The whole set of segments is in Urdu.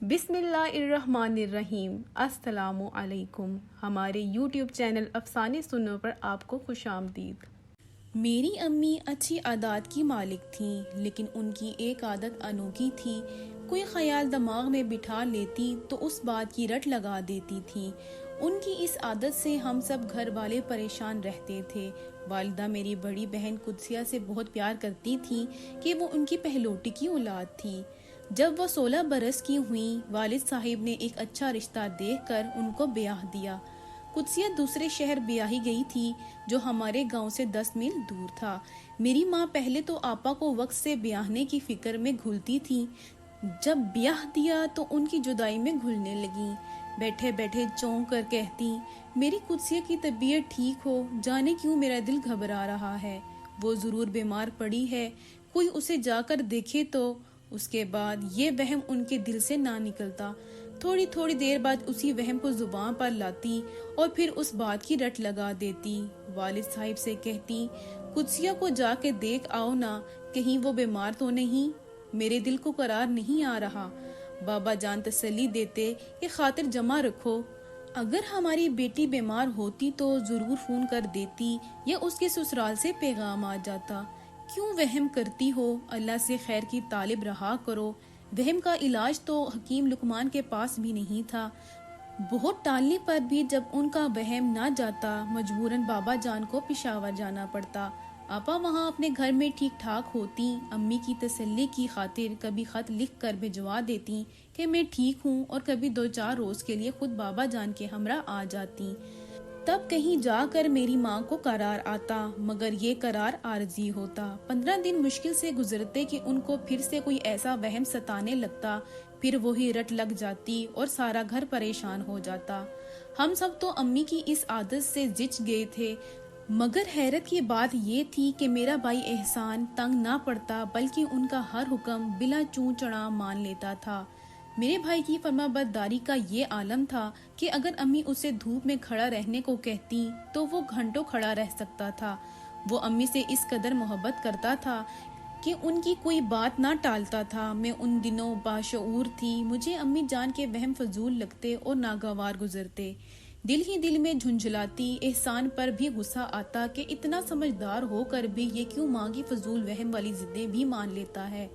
بسم اللہ الرحمن الرحیم۔ السلام علیکم۔ ہمارے یوٹیوب چینل افسانے سنو پر آپ کو خوش آمدید۔ میری امی اچھی عادات کی مالک تھیں، لیکن ان کی ایک عادت انوکھی تھی۔ کوئی خیال دماغ میں بٹھا لیتی تو اس بات کی رٹ لگا دیتی تھی۔ ان کی اس عادت سے ہم سب گھر والے پریشان رہتے تھے۔ والدہ میری بڑی بہن قدسیہ سے بہت پیار کرتی تھی کہ وہ ان کی پہلوٹی کی اولاد تھی۔ جب وہ 16 برس کی ہوئیں، والد صاحب نے ایک اچھا رشتہ دیکھ کر ان کو بیاہ دیا۔ قدسیہ دوسرے شہر بیاہی گئی تھی جو ہمارے گاؤں سے 10 میل دور تھا۔ میری ماں پہلے تو آپا کو وقت سے بیاہنے کی فکر میں گھلتی تھی، جب بیاہ دیا تو ان کی جدائی میں گھلنے لگیں۔ بیٹھے بیٹھے چونک کر کہتی، میری قدسیہ کی طبیعت ٹھیک ہو، جانے کیوں میرا دل گھبرا رہا ہے، وہ ضرور بیمار پڑی ہے، کوئی اسے جا کر دیکھے تو۔ اس کے بعد یہ وہم ان کے دل سے نہ نکلتا۔ تھوڑی دیر بعد اسی وہم کو زبان پر لاتی اور پھر اس بات کی رٹ لگا دیتی۔ والد صاحب سے کہتی، قدسیہ کو جا کے دیکھ آؤ نا، کہیں وہ بیمار تو نہیں، میرے دل کو قرار نہیں آ رہا۔ بابا جان تسلی دیتے کہ خاطر جمع رکھو، اگر ہماری بیٹی بیمار ہوتی تو ضرور فون کر دیتی یا اس کے سسرال سے پیغام آ جاتا۔ کیوں وہم کرتی ہو، اللہ سے خیر کی طالب رہا کرو۔ وہم کا علاج تو حکیم لقمان کے پاس بھی نہیں تھا۔ بہت ٹالنے پر بھی جب ان کا وہم نہ جاتا، مجبوراً بابا جان کو پشاور جانا پڑتا۔ آپا وہاں اپنے گھر میں ٹھیک ٹھاک ہوتی، امی کی تسلی کی خاطر کبھی خط لکھ کر بھجوا دیتی کہ میں ٹھیک ہوں، اور کبھی 2-4 روز کے لیے خود بابا جان کے ہمراہ آ جاتی۔ تب کہیں جا کر میری ماں کو قرار آتا، مگر یہ قرار عارضی ہوتا۔ 15 دن مشکل سے گزرتے کہ ان کو پھر سے کوئی ایسا وہم ستانے لگتا، پھر وہی رٹ لگ جاتی اور سارا گھر پریشان ہو جاتا۔ ہم سب تو امی کی اس عادت سے زچ گئے تھے، مگر حیرت کی بات یہ تھی کہ میرا بھائی احسان تنگ نہ پڑتا، بلکہ ان کا ہر حکم بلا چوں چڑا مان لیتا تھا۔ میرے بھائی کی فرمانبرداری کا یہ عالم تھا کہ اگر امی اسے دھوپ میں کھڑا رہنے کو کہتی تو وہ گھنٹوں کھڑا رہ سکتا تھا۔ وہ امی سے اس قدر محبت کرتا تھا کہ ان کی کوئی بات نہ ٹالتا تھا۔ میں ان دنوں باشعور تھی، مجھے امی جان کے وہم فضول لگتے اور ناگوار گزرتے۔ دل ہی دل میں جھنجھلاتی، احسان پر بھی غصہ آتا کہ اتنا سمجھدار ہو کر بھی یہ کیوں ماں کی فضول وہم والی ضدیں بھی مان لیتا ہے۔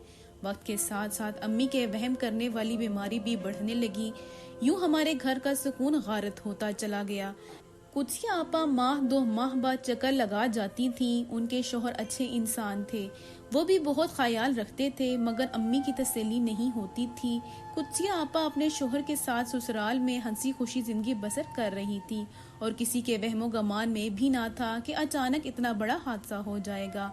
وقت کے ساتھ ساتھ امی کے وہم کرنے والی بیماری بھی بڑھنے لگی، یوں ہمارے گھر کا سکون غارت ہوتا چلا گیا۔ قدسیہ آپا ماہ 2 ماہ بعد چکر لگا جاتی تھیں۔ ان کے شوہر اچھے انسان تھے، وہ بھی بہت خیال رکھتے تھے، مگر امی کی تسلی نہیں ہوتی تھی۔ قدسیہ آپا اپنے شوہر کے ساتھ سسرال میں ہنسی خوشی زندگی بسر کر رہی تھی، اور کسی کے وہم و گمان میں بھی نہ تھا کہ اچانک اتنا بڑا حادثہ ہو جائے گا۔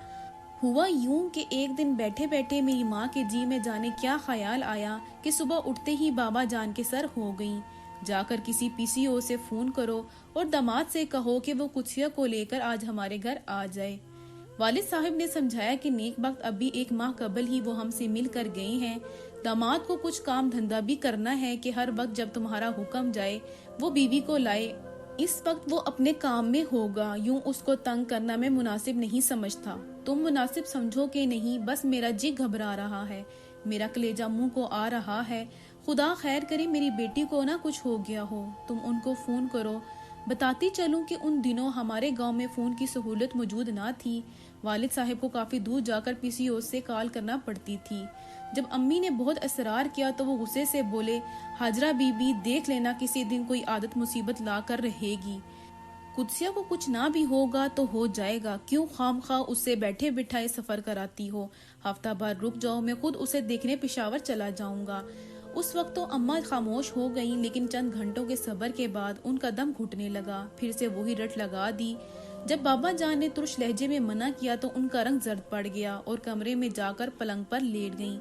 ہوا یوں کہ ایک دن بیٹھے بیٹھے میری ماں کے جی میں جانے کیا خیال آیا کہ صبح اٹھتے ہی بابا جان کے سر ہو گئیں۔ جا کر کسی PCO سے فون کرو اور داماد سے کہو کہ وہ قدسیہ کو لے کر آج ہمارے گھر آ جائے۔ والد صاحب نے سمجھایا کہ نیک وقت ابھی 1 ماہ قبل ہی وہ ہم سے مل کر گئے ہیں، داماد کو کچھ کام دھندا بھی کرنا ہے کہ ہر وقت جب تمہارا حکم جائے وہ بیوی کو لائے۔ اس وقت وہ اپنے کام میں ہوگا، یوں اس کو تنگ کرنا میں مناسب نہیں سمجھتا۔ تم مناسب سمجھو کہ نہیں، بس میرا جی گھبرا رہا ہے، میرا کلیجہ منہ کو آ رہا ہے، خدا خیر کرے میری بیٹی کو نہ کچھ ہو گیا ہو، تم ان کو فون کرو۔ بتاتی چلوں کہ ان دنوں ہمارے گاؤں میں فون کی سہولت موجود نہ تھی، والد صاحب کو کافی دور جا کر PCO سے کال کرنا پڑتی تھی۔ جب امی نے بہت اصرار کیا تو وہ غصے سے بولے، حاجرہ بی بی دیکھ لینا، کسی دن کوئی عادت مصیبت لا کر رہے گی، قدسیہ کو کچھ نہ بھی ہوگا تو ہو جائے گا، کیوں خام خواہ اس سے بیٹھے بٹھائے سفر کراتی ہو، ہفتہ بھر رک جاؤ، میں خود اسے دیکھنے پشاور چلا جاؤں گا۔ اس وقت تو اماں خاموش ہو گئیں، لیکن چند گھنٹوں کے صبر کے بعد ان کا دم گھٹنے لگا، پھر سے وہی رٹ لگا دی۔ جب بابا جان نے ترش لہجے میں منع کیا تو ان کا رنگ زرد پڑ گیا اور کمرے میں جا کر پلنگ پر لیٹ گئیں،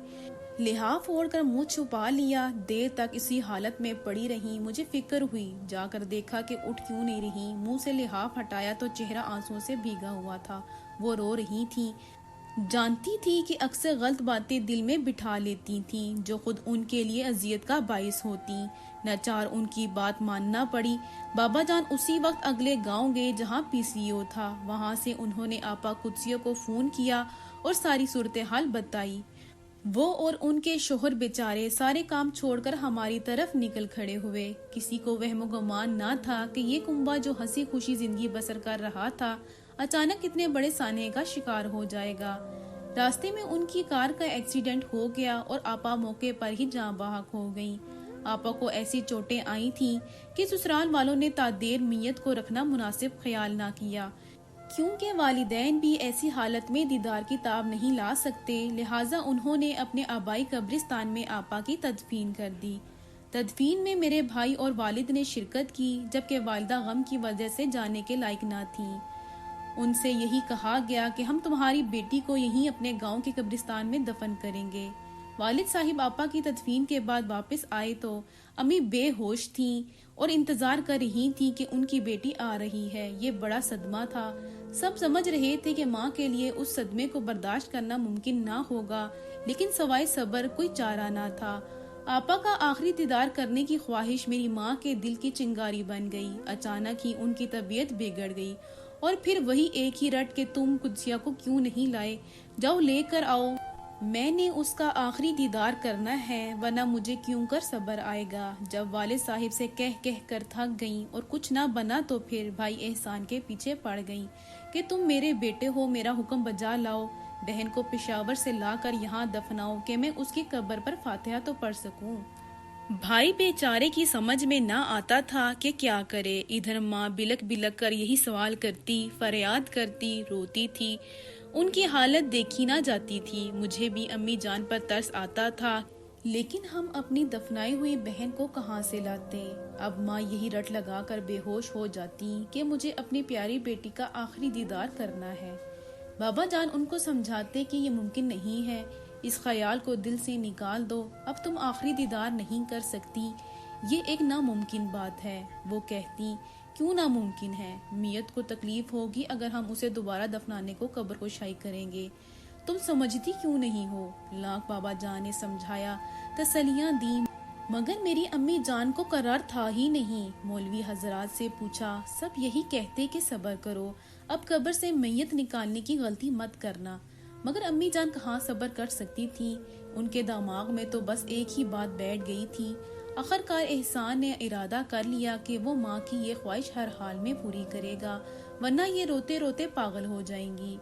لحاف اوڑھ کر منہ چھپا لیا۔ دیر تک اسی حالت میں پڑی رہی، مجھے فکر ہوئی، جا کر دیکھا کہ اٹھ کیوں نہیں رہی، منہ سے لحاف ہٹایا تو چہرہ آنسوؤں سے بھیگا ہوا تھا، وہ رو رہی تھیں۔ جانتی تھی کہ اکثر غلط باتیں دل میں بٹھا لیتی تھیں جو خود ان کے لیے اذیت کا باعث ہوتی، ناچار ان کی بات ماننا پڑی۔ بابا جان اسی وقت اگلے گاؤں گئے جہاں PCO تھا، وہاں سے انہوں نے آپا قدسیہ کو فون کیا اور ساری صورتحال بتائی۔ وہ اور ان کے شوہر بیچارے سارے کام چھوڑ کر ہماری طرف نکل کھڑے ہوئے۔ کسی کو وہم و گمان نہ تھا کہ یہ کنبہ جو ہنسی خوشی زندگی بسر کر رہا تھا اچانک اتنے بڑے سانحے کا شکار ہو جائے گا۔ راستے میں ان کی کار کا ایکسیڈنٹ ہو گیا اور آپا موقع پر ہی جاں بحق ہو گئیں۔ آپا کو ایسی چوٹیں آئی تھیں کہ سسرال والوں نے تادیر میت کو رکھنا مناسب خیال نہ کیا، کیونکہ والدین بھی ایسی حالت میں دیدار کی تاب نہیں لا سکتے، لہٰذا انہوں نے اپنے آبائی قبرستان میں آپا کی تدفین کر دی۔ تدفین میں میرے بھائی اور والد نے شرکت کی، جبکہ والدہ غم کی وجہ سے جانے کے لائق نہ تھیں۔ ان سے یہی کہا گیا کہ ہم تمہاری بیٹی کو یہیں اپنے گاؤں کے قبرستان میں دفن کریں گے۔ والد صاحب آپا کی تدفین کے بعد واپس آئے تو امی بے ہوش تھیں اور انتظار کر رہی تھیں کہ ان کی بیٹی آ رہی ہے۔ یہ بڑا صدمہ تھا۔ سب سمجھ رہے تھے کہ ماں کے لیے اس صدمے کو برداشت کرنا ممکن نہ ہوگا، لیکن سوائے صبر کوئی چارہ نہ تھا۔ آپا کا آخری دیدار کرنے کی خواہش میری ماں کے دل کی چنگاری بن گئی۔ اچانک ہی ان کی طبیعت بگڑ گئی اور پھر وہی ایک ہی رٹ کہ تم قدسیہ کو کیوں نہیں لائے، جاؤ لے کر آؤ، میں نے اس کا آخری دیدار کرنا ہے، ورنہ مجھے کیوں کر صبر آئے گا۔ جب والد صاحب سے کہہ کر تھک گئیں اور کچھ نہ بنا تو پھر بھائی احسان کے پیچھے پڑ گئیں کہ تم میرے بیٹے ہو، میرا حکم بجا لاؤ، بہن کو پشاور سے لا کر یہاں دفناؤ کہ میں اس کی قبر پر فاتحہ تو پڑھ سکوں۔ بھائی بیچارے کی سمجھ میں نہ آتا تھا کہ کیا کرے۔ ادھر ماں بلک بلک کر یہی سوال کرتی، فریاد کرتی، روتی تھی۔ ان کی حالت دیکھی نہ جاتی تھی۔ مجھے بھی امی جان پر ترس آتا تھا، لیکن ہم اپنی دفنائی ہوئی بہن کو کہاں سے لاتے؟ اب ماں یہی رٹ لگا کر بے ہوش ہو جاتی کہ مجھے اپنی پیاری بیٹی کا آخری دیدار کرنا ہے۔ بابا جان ان کو سمجھاتے کہ یہ ممکن نہیں ہے، اس خیال کو دل سے نکال دو، اب تم آخری دیدار نہیں کر سکتی، یہ ایک ناممکن بات ہے۔ وہ کہتی، کیوں ناممکن ہے؟ میت کو تکلیف ہوگی اگر ہم اسے دوبارہ دفنانے کو قبر کشائی کریں گے، تم سمجھتی کیوں نہیں ہو؟ لاکھ بابا جان نے سمجھایا، تسلیاں دیں، مگر میری امی جان کو قرار تھا ہی نہیں۔ مولوی حضرات سے پوچھا، سب یہی کہتے کہ صبر کرو، اب قبر سے میت نکالنے کی غلطی مت کرنا، مگر امی جان کہاں صبر کر سکتی تھی؟ ان کے دماغ میں تو بس ایک ہی بات بیٹھ گئی تھی۔ آخرکار احسان نے ارادہ کر لیا کہ وہ ماں کی یہ خواہش ہر حال میں پوری کرے گا، ورنہ یہ روتے روتے پاگل ہو جائیں گی۔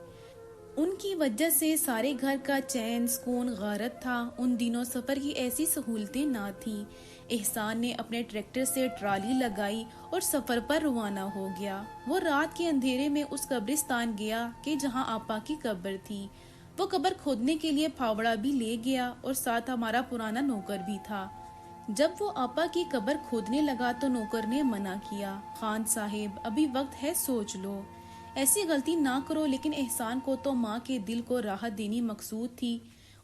ان کی وجہ سے سارے گھر کا چین سکون غارت تھا۔ ان دنوں سفر کی ایسی سہولتیں نہ تھیں۔ احسان نے اپنے ٹریکٹر سے ٹرالی لگائی اور سفر پر روانہ ہو گیا۔ وہ رات کے اندھیرے میں اس قبرستان گیا کہ جہاں آپا کی قبر تھی۔ وہ قبر کھودنے کے لیے پھاوڑا بھی لے گیا اور ساتھ ہمارا پرانا نوکر بھی تھا۔ جب وہ آپا کی قبر کھودنے لگا تو نوکر نے منع کیا، خان صاحب ابھی وقت ہے، سوچ لو، ایسی غلطی نہ کرو۔ لیکن احسان کو تو ماں کے دل کو راحت دینی مقصود تھی۔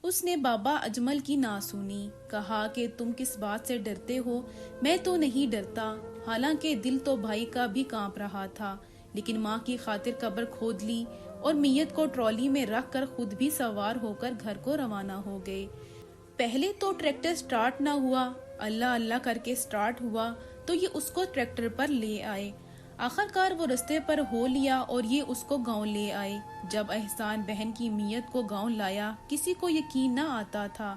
اس نے بابا اجمل کی نہ سنی، کہا کہ تم کس بات سے ڈرتے ہو؟ میں تو نہیں ڈرتا۔ حالانکہ دل تو بھائی کا بھی کانپ رہا تھا، لیکن ماں کی خاطر قبر کھود لی اور میت کو ٹرالی میں رکھ کر خود بھی سوار ہو کر گھر کو روانہ ہو گئے۔ پہلے تو ٹریکٹر سٹارٹ نہ ہوا، اللہ اللہ کر کے سٹارٹ ہوا تو یہ اس کو ٹریکٹر پر لے آئے۔ آخرکار وہ رستے پر ہو لیا اور یہ اس کو گاؤں لے آئے۔ جب احسان بہن کی میت کو گاؤں لایا، کسی کو یقین نہ آتا تھا۔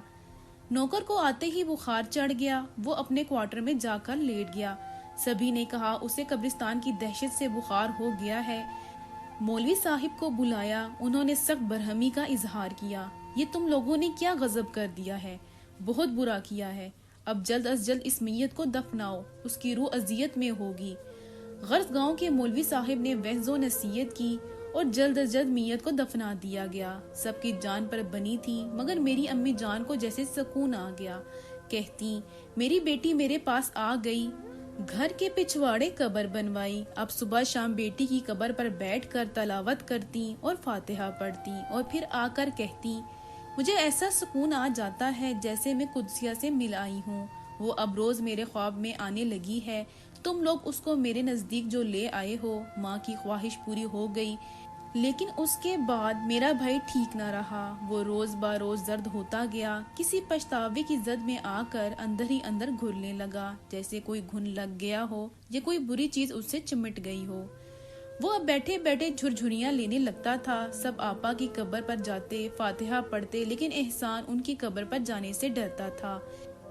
نوکر کو آتے ہی بخار چڑھ گیا، وہ اپنے کوارٹر میں جا کر لیٹ گیا۔ سبھی نے کہا اسے قبرستان کی دہشت سے بخار ہو گیا ہے۔ مولوی صاحب کو بلایا، انہوں نے سخت برہمی کا اظہار کیا، یہ تم لوگوں نے کیا غضب کر دیا ہے، بہت برا کیا ہے، اب جلد از جلد اس میت کو دفناؤ، اس کی روح اذیت میں ہوگی۔ غرض گاؤں کے مولوی صاحب نے وعظ و نصیحت کی اور جلد از جلد میت کو دفنا دیا گیا۔ سب کی جان پر بنی تھی، مگر میری امی جان کو جیسے سکون آ گیا، کہتی، میری بیٹی میرے پاس آ گئی۔ گھر کے پچھواڑے قبر بنوائی، اب صبح شام بیٹی کی قبر پر بیٹھ کر تلاوت کرتی اور فاتحہ پڑھتی اور پھر آ کر کہتی، مجھے ایسا سکون آ جاتا ہے جیسے میں قدسیہ سے مل آئی ہوں، وہ اب روز میرے خواب میں آنے لگی ہے، تم لوگ اس کو میرے نزدیک جو لے آئے ہو۔ ماں کی خواہش پوری ہو گئی، لیکن اس کے بعد میرا بھائی ٹھیک نہ رہا، وہ روز بروز زرد ہوتا گیا، کسی پچھتاوے کی زد میں آ کر اندر ہی اندر گھلنے لگا، جیسے کوئی گھن لگ گیا ہو یا کوئی بری چیز اس سے چمٹ گئی ہو۔ وہ اب بیٹھے بیٹھے جھرجھریاں لینے لگتا تھا۔ سب آپا کی قبر پر جاتے، فاتحہ پڑھتے، لیکن احسان ان کی قبر پر جانے سے ڈرتا تھا۔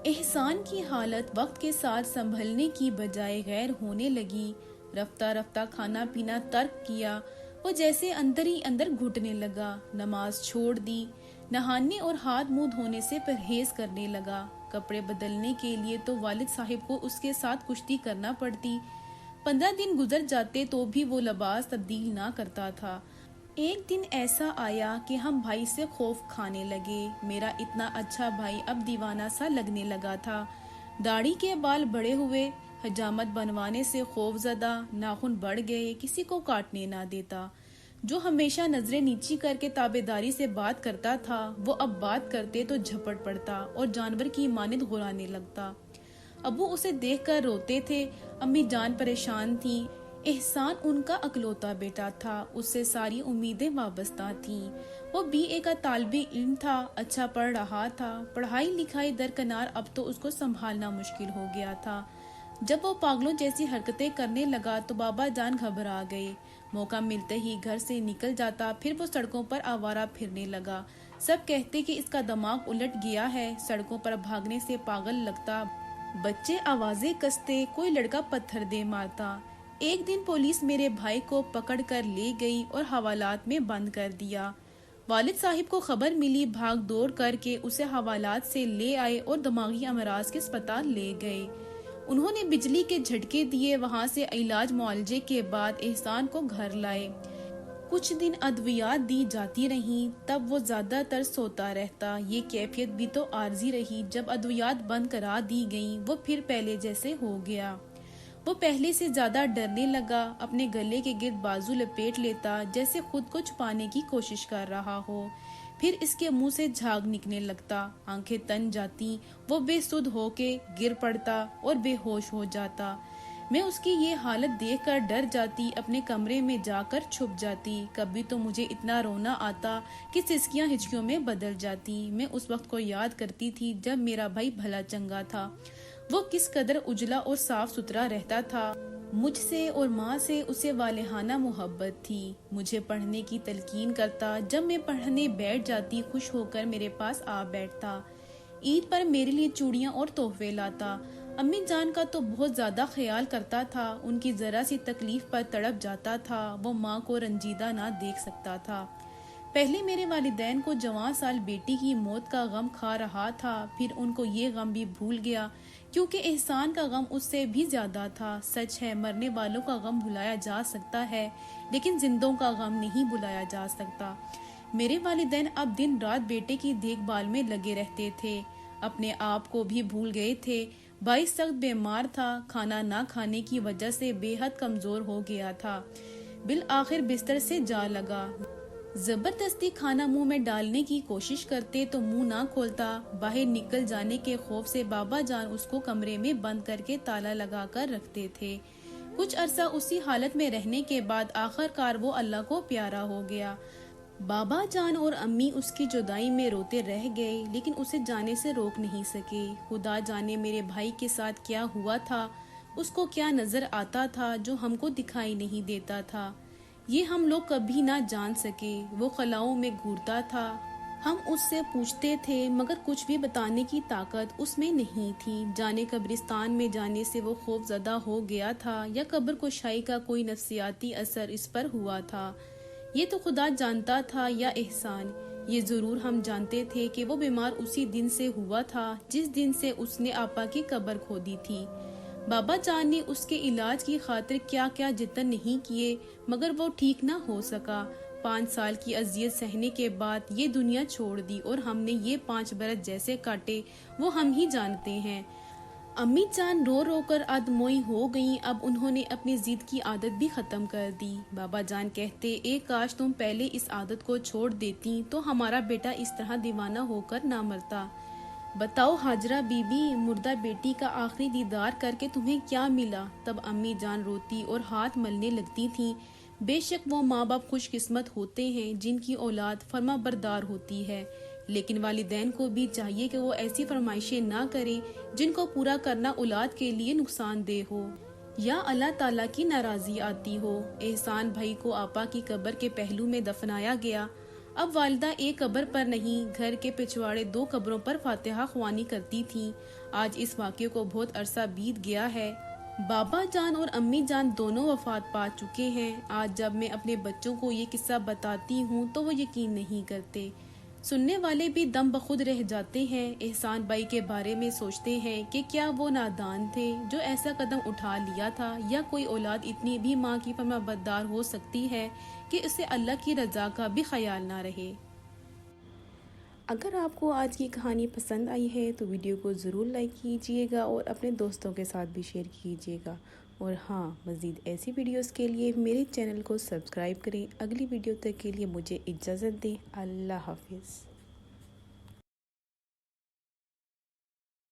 احسان کی حالت وقت کے ساتھ سنبھلنے کی بجائے غیر ہونے لگی۔ رفتہ رفتہ کھانا پینا ترک کیا، وہ جیسے اندر ہی اندر گھٹنے لگا۔ نماز چھوڑ دی، نہانے اور ہاتھ منہ دھونے سے پرہیز کرنے لگا۔ کپڑے بدلنے کے لیے تو والد صاحب کو اس کے ساتھ کشتی کرنا پڑتی۔ 15 دن گزر جاتے تو بھی وہ لباس تبدیل نہ کرتا تھا۔ ایک دن ایسا آیا کہ ہم بھائی سے خوف کھانے لگے۔ میرا اتنا اچھا بھائی اب دیوانہ سا لگنے لگا تھا۔ داڑھی کے بال بڑے ہوئے، حجامت بنوانے سے خوف زدہ، ناخن بڑھ گئے، کسی کو کاٹنے نہ دیتا۔ جو ہمیشہ نظریں نیچی کر کے تابعداری سے بات کرتا تھا، وہ اب بات کرتے تو جھپٹ پڑتا اور جانور کی مانند غرانے لگتا۔ ابو اسے دیکھ کر روتے تھے، امی جان پریشان تھی۔ احسان ان کا اکلوتا بیٹا تھا، اس سے ساری امیدیں وابستہ تھیں۔ وہ BA کا طالب علم تھا، اچھا پڑھ رہا تھا۔ پڑھائی لکھائی درکنار اب تو اس کو سنبھالنا مشکل ہو گیا تھا۔ جب وہ پاگلوں جیسی حرکتیں کرنے لگا تو بابا جان گھبرا گئے۔ موقع ملتے ہی گھر سے نکل جاتا، پھر وہ سڑکوں پر آوارہ پھرنے لگا۔ سب کہتے کہ اس کا دماغ الٹ گیا ہے، سڑکوں پر بھاگنے سے پاگل لگتا۔ بچے آوازیں کستے، کوئی لڑکا پتھر دے مارتا۔ ایک دن پولیس میرے بھائی کو پکڑ کر لے گئی اور حوالات میں بند کر دیا۔ والد صاحب کو خبر ملی، بھاگ دوڑ کر کے اسے حوالات سے لے آئے اور دماغی امراض کے اسپتال لے گئے۔ انہوں نے بجلی کے جھٹکے دیے، وہاں سے علاج معالجے کے بعد احسان کو گھر لائے۔ کچھ دن ادویات دی جاتی رہیں، تب وہ زیادہ تر سوتا رہتا۔ یہ کیفیت بھی تو عارضی رہی، جب ادویات بند کرا دی گئیں وہ پھر پہلے جیسے ہو گیا۔ وہ پہلے سے زیادہ ڈرنے لگا، اپنے گلے کے گرد بازو لپیٹ لیتا جیسے خود کو چھپانے کی کوشش کر رہا ہو۔ پھر اس کے منہ سے جھاگ نکلنے لگتا، آنکھیں تن جاتی، وہ بے سدھ ہو کے گر پڑتا اور بے ہوش ہو جاتا۔ میں اس کی یہ حالت دیکھ کر ڈر جاتی، اپنے کمرے میں جا کر چھپ جاتی۔ کبھی تو مجھے اتنا رونا آتا کہ سسکیاں ہچکیوں میں بدل جاتی۔ میں اس وقت کو یاد کرتی تھی جب میرا بھائی بھلا چنگا تھا، وہ کس قدر اجلا اور صاف ستھرا رہتا تھا۔ مجھ سے اور ماں سے اسے والہانہ محبت تھی۔ مجھے پڑھنے کی تلقین کرتا، جب میں پڑھنے بیٹھ جاتی خوش ہو کر میرے پاس آ بیٹھتا۔ عید پر میرے لیے چوڑیاں اور تحفے لاتا۔ امی جان کا تو بہت زیادہ خیال کرتا تھا، ان کی ذرا سی تکلیف پر تڑپ جاتا تھا، وہ ماں کو رنجیدہ نہ دیکھ سکتا تھا۔ پہلے میرے والدین کو جوان سال بیٹی کی موت کا غم کھا رہا تھا، پھر ان کو یہ غم بھی بھول گیا، کیونکہ احسان کا غم اس سے بھی زیادہ تھا۔ سچ ہے، مرنے والوں کا غم بھلایا جا سکتا ہے، لیکن زندوں کا غم نہیں بھلایا جا سکتا۔ میرے والدین اب دن رات بیٹے کی دیکھ بھال میں لگے رہتے تھے، اپنے آپ کو بھی بھول گئے تھے۔ بھائی سخت بیمار تھا، کھانا نہ کھانے کی وجہ سے بے حد کمزور ہو گیا تھا، بالآخر بستر سے جا لگا۔ زبردستی کھانا منہ میں ڈالنے کی کوشش کرتے تو منہ نہ کھولتا۔ باہر نکل جانے کے خوف سے بابا جان اس کو کمرے میں بند کر کے تالا لگا کر رکھتے تھے۔ کچھ عرصہ اسی حالت میں رہنے کے بعد آخر کار وہ اللہ کو پیارا ہو گیا۔ بابا جان اور امی اس کی جدائی میں روتے رہ گئے، لیکن اسے جانے سے روک نہیں سکے۔ خدا جانے میرے بھائی کے ساتھ کیا ہوا تھا، اس کو کیا نظر آتا تھا جو ہم کو دکھائی نہیں دیتا تھا، یہ ہم لوگ کبھی نہ جان سکے۔ وہ خلاؤں میں گھورتا تھا، ہم اس سے پوچھتے تھے، مگر کچھ بھی بتانے کی طاقت اس میں نہیں تھی۔ جانے قبرستان میں جانے سے وہ خوف زدہ ہو گیا تھا یا قبر کشائی کا کوئی نفسیاتی اثر اس پر ہوا تھا، یہ تو خدا جانتا تھا یا احسان۔ یہ ضرور ہم جانتے تھے کہ وہ بیمار اسی دن سے ہوا تھا جس دن سے اس نے آپا کی قبر کھودی تھی۔ بابا جان نے اس کے علاج کی خاطر کیا کیا جتن نہیں کیے، مگر وہ ٹھیک نہ ہو سکا۔ 5 سال کی اذیت سہنے کے بعد یہ دنیا چھوڑ دی، اور ہم نے یہ 5 برس جیسے کاٹے وہ ہم ہی جانتے ہیں۔ امی جان رو رو کر ادموئی ہو گئیں، اب انہوں نے اپنی ضد کی عادت بھی ختم کر دی۔ بابا جان کہتے، ایک کاش تم پہلے اس عادت کو چھوڑ دیتی تو ہمارا بیٹا اس طرح دیوانہ ہو کر نہ مرتا۔ بتاؤ حاجرہ بی بی، مردہ بیٹی کا آخری دیدار کر کے تمہیں کیا ملا؟ تب امی جان روتی اور ہاتھ ملنے لگتی تھیں۔ بے شک وہ ماں باپ خوش قسمت ہوتے ہیں جن کی اولاد فرما بردار ہوتی ہے، لیکن والدین کو بھی چاہیے کہ وہ ایسی فرمائشیں نہ کریں جن کو پورا کرنا اولاد کے لیے نقصان دہ ہو۔ یا اللہ تعالیٰ کی ناراضی آتی ہو۔ احسان بھائی کو آپا کی قبر کے پہلو میں دفنایا گیا۔ اب والدہ ایک قبر پر نہیں، گھر کے پچھواڑے 2 قبروں پر فاتحہ خوانی کرتی تھیں۔ آج اس واقعے کو بہت عرصہ بیت گیا ہے۔ بابا جان اور امی جان دونوں وفات پا چکے ہیں۔ آج جب میں اپنے بچوں کو یہ قصہ بتاتی ہوں تو وہ یقین نہیں کرتے۔ سننے والے بھی دم بخود رہ جاتے ہیں۔ احسان بھائی کے بارے میں سوچتے ہیں کہ کیا وہ نادان تھے جو ایسا قدم اٹھا لیا تھا، یا کوئی اولاد اتنی بھی ماں کی فرمانبردار ہو سکتی ہے کہ اسے اللہ کی رضا کا بھی خیال نہ رہے۔ اگر آپ کو آج کی کہانی پسند آئی ہے تو ویڈیو کو ضرور لائک کیجئے گا اور اپنے دوستوں کے ساتھ بھی شیئر کیجئے گا، اور ہاں، مزید ایسی ویڈیوز کے لیے میرے چینل کو سبسکرائب کریں۔ اگلی ویڈیو تک کے لیے مجھے اجازت دیں۔ اللہ حافظ۔